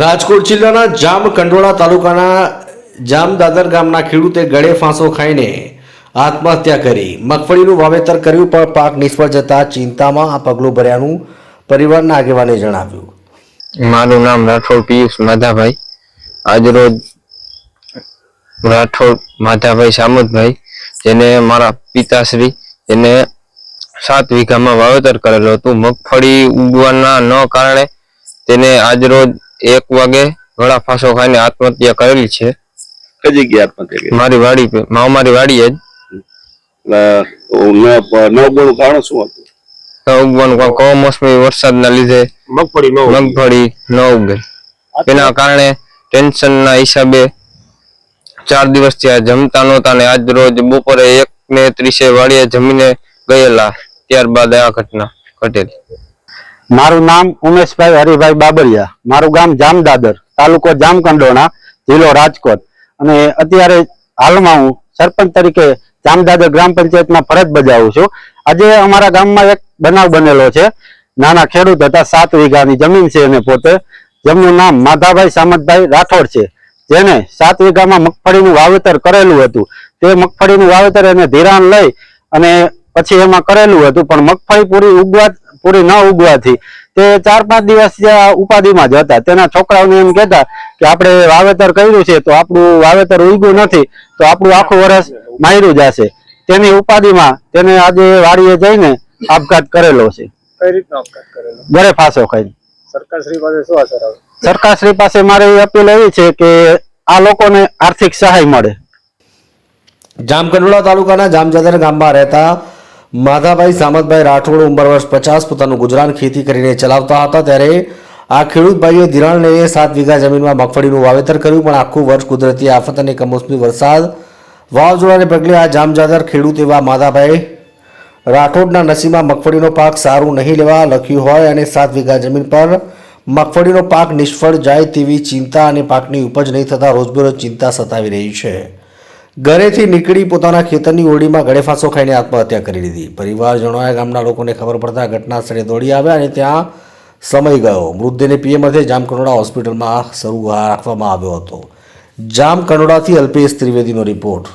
રાજકોટ જિલ્લાના જામકંડોળા તાલુકાના જામદાદર ગામના ખેડૂતે ગળે ફાંસો ખાઈને આત્મહત્યા કરી। મગફળીનું વાવેતર કર્યું પણ પાક નિષ્ફળ જતા ચિંતામાં આ પગલું ભર્યાનું પરિવારના આગેવાને જણાવ્યું। મારું નામ રાઠોડ પિયુષ માધાભાઈ। આજરોજ રાઠોડ માધાભાઈ સામતભાઈ જેને મારા પિતાશ્રી જેને 7 વીઘામાં વાવેતર કરેલું હતું। મગફળી ઉગવાના ન કારણે તેને આજરોજ 1 વાગે ગળા ફાંસો ખાઈને આત્મહત્યા કરેલી છે। કઈ જગ્યાએ આત્મહત્યા? મારી વાડી પે મારી વાડી જ ન ઉગવાનું કારણ શું હતું? ઉગવાનું કમોસમી વરસાદના લીધે મગફળી ન ઉગે। તેના કારણે ટેન્શનના હિસાબે 4 દિવસથી આ જમતા નહોતા ને આજ રોજ બપોરે 1:30 વાડીએ જમીને ગયેલા, ત્યારબાદ આ ઘટના ઘટેલી। મારું નામ ઉમેશભાઈ હરિભાઈ બાબરિયા, મારું ગામ જામદાદર, તાલુકો જામકંડોળા, જિલ્લો રાજકોટ અને અત્યારે હાલમાં હું સરપંચ તરીકે જામદાદર ગ્રામ પંચાયતમાં ફરજ બજાવું છું। આજે અમારા ગામમાં એક બનાવ બનેલો છે। નાના ખેડૂત હતા, 7 વીઘાની જમીન છે અને પોતે, જેમનું નામ માધાભાઈ સામતભાઈ રાઠોડ છે, જેને 7 વીઘામાં મગફળીનું વાવેતર કરેલું હતું। તે મગફળીનું વાવેતર એને ધિરાણ લઈ અને પછી એમાં કરેલું હતું, પણ મગફળી પૂરી ન ઉગવાથી તે 4-5 દિવસ ઉપાધિમાં જ હતા। તેના છોકરાઓને એમ કહેતા કે આપણે વાવેતર કર્યું છે તો આપણું વાવેતર ઉગ્યું નથી તો આપણું આખું વર્ષ માર્યું જશે। તેની ઉપાધિમાં તેને આજે વાડીએ જઈને આપઘાત કરેલો છે। કઈ રીતનો આપઘાત કરેલો? ગળે ફાંસો ખાઈને। સરકારશ્રી પાસે શું અસર આવે? સરકારશ્રી પાસે મારી અપીલ એવી છે કે આ લોકોને આર્થિક સહાય મળે। જામકંડોળા તાલુકાના જામદાદર ગામમાં રહેતા માધાભાઈ સામતભાઈ રાઠોડ ઉંમર વર્ષ 50 પોતાનું ગુજરાન ખેતી કરીને ચલાવતા હતા। ત્યારે આ ખેડૂત ભાઈએ ધિરાણ લઈને 7 વીઘા જમીનમાં મગફળીનું વાવેતર કર્યું, પણ આખું વર્ષ કુદરતી આફત અને કમોસમી વરસાદ વાવાઝોડાને પગલે આ જામદાદર ખેડૂત એવા માધાભાઈ રાઠોડના નસીબમાં મગફળીનો પાક સારું નહીં લેવા લખ્યું હોય અને 7 વીઘા જમીન પર મગફળીનો પાક નિષ્ફળ જાય તેવી ચિંતા અને પાકની ઉપજ નહીં થતાં રોજબરોજ ચિંતા સતાવી રહી છે। ઘરેથી નીકળી પોતાના ખેતરની ઓરડીમાં ગળે ફાંસો ખાઈને આત્મહત્યા કરી લીધી। પરિવારજનોએ ગામના લોકોને ખબર પડતા ઘટના સ્થળે દોડી આવ્યા અને ત્યાં સમય ગયો। મૃતદેહને પીએમ અર્થે જામકંડોળા હોસ્પિટલમાં રાખવામાં આવ્યો હતો। જામકંડોળાથી અલ્પેશ ત્રિવેદીનો રિપોર્ટ।